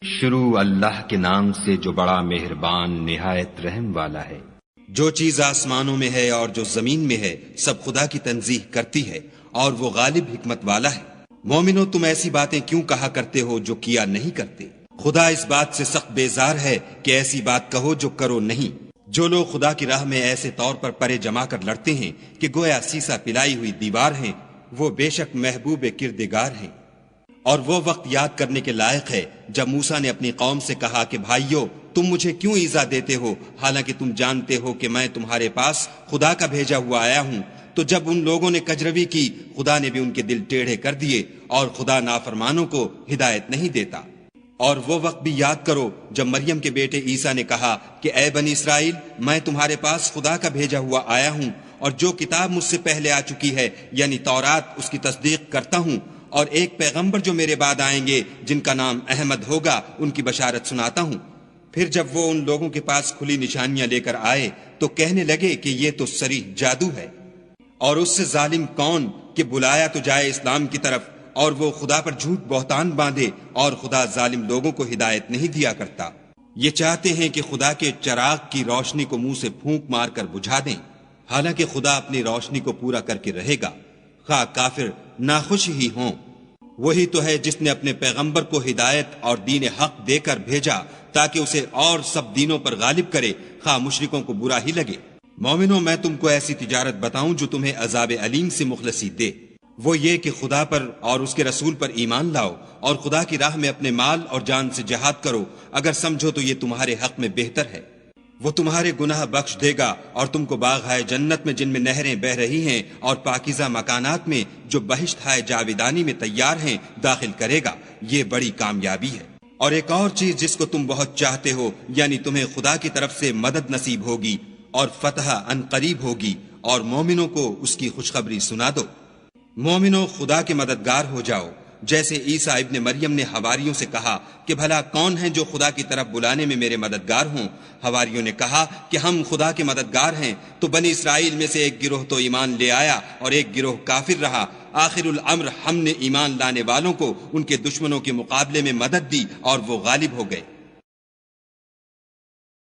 شروع اللہ کے نام سے جو بڑا مہربان نہایت رحم والا ہے۔ جو چیز آسمانوں میں ہے اور جو زمین میں ہے سب خدا کی تنزیح کرتی ہے اور وہ غالب حکمت والا ہے۔ مومنو تم ایسی باتیں کیوں کہا کرتے ہو جو کیا نہیں کرتے؟ خدا اس بات سے سخت بیزار ہے کہ ایسی بات کہو جو کرو نہیں۔ جو لوگ خدا کی راہ میں ایسے طور پر پرے جما کر لڑتے ہیں کہ گویا سیسا پلائی ہوئی دیوار ہیں، وہ بے شک محبوب کردگار ہیں۔ اور وہ وقت یاد کرنے کے لائق ہے جب موسیٰ نے اپنی قوم سے کہا کہ بھائیو تم مجھے کیوں ایذا دیتے ہو حالانکہ تم جانتے ہو کہ میں تمہارے پاس خدا کا بھیجا ہوا آیا ہوں۔ تو جب ان لوگوں نے کجروی کی خدا نے بھی ان کے دل ٹیڑھے کر دیے، اور خدا نافرمانوں کو ہدایت نہیں دیتا۔ اور وہ وقت بھی یاد کرو جب مریم کے بیٹے عیسیٰ نے کہا کہ اے بنی اسرائیل میں تمہارے پاس خدا کا بھیجا ہوا آیا ہوں، اور جو کتاب مجھ سے پہلے آ چکی ہے یعنی تورات اس کی تصدیق کرتا ہوں، اور ایک پیغمبر جو میرے بعد آئیں گے جن کا نام احمد ہوگا ان کی بشارت سناتا ہوں۔ پھر جب وہ ان لوگوں کے پاس کھلی نشانیاں لے کر آئے تو کہنے لگے کہ یہ تو صریح جادو ہے، اور اس سے ظالم کون کہ بلایا تو جائے اسلام کی طرف، اور وہ خدا پر جھوٹ بہتان باندھے، اور خدا ظالم لوگوں کو ہدایت نہیں دیا کرتا۔ یہ چاہتے ہیں کہ خدا کے چراغ کی روشنی کو منہ سے پھونک مار کر بجھا دیں، حالانکہ خدا اپنی روشنی کو پورا کر کے رہے گا، خواہ کافر ناخوش ہی ہوں۔ وہی تو ہے جس نے اپنے پیغمبر کو ہدایت اور دین حق دے کر بھیجا تاکہ اسے اور سب دینوں پر غالب کرے، خواہ مشرکوں کو برا ہی لگے۔ مومنوں میں تم کو ایسی تجارت بتاؤں جو تمہیں عذاب علیم سے مخلصی دے، وہ یہ کہ خدا پر اور اس کے رسول پر ایمان لاؤ، اور خدا کی راہ میں اپنے مال اور جان سے جہاد کرو، اگر سمجھو تو یہ تمہارے حق میں بہتر ہے۔ وہ تمہارے گناہ بخش دے گا اور تم کو باغ ہائے جنت میں جن میں نہریں بہ رہی ہیں اور پاکیزہ مکانات میں جو بہشت ہائے جاویدانی میں تیار ہیں داخل کرے گا۔ یہ بڑی کامیابی ہے۔ اور ایک اور چیز جس کو تم بہت چاہتے ہو، یعنی تمہیں خدا کی طرف سے مدد نصیب ہوگی اور فتح ان قریب ہوگی، اور مومنوں کو اس کی خوشخبری سنا دو۔ مومنوں خدا کے مددگار ہو جاؤ، جیسے عیسیٰ ابن مریم نے حواریوں سے کہا کہ بھلا کون ہیں جو خدا کی طرف بلانے میں میرے مددگار ہوں؟ حواریوں نے کہا کہ ہم خدا کے مددگار ہیں۔ تو بنی اسرائیل میں سے ایک گروہ تو ایمان لے آیا اور ایک گروہ کافر رہا۔ آخر الامر ہم نے ایمان لانے والوں کو ان کے دشمنوں کے مقابلے میں مدد دی اور وہ غالب ہو گئے۔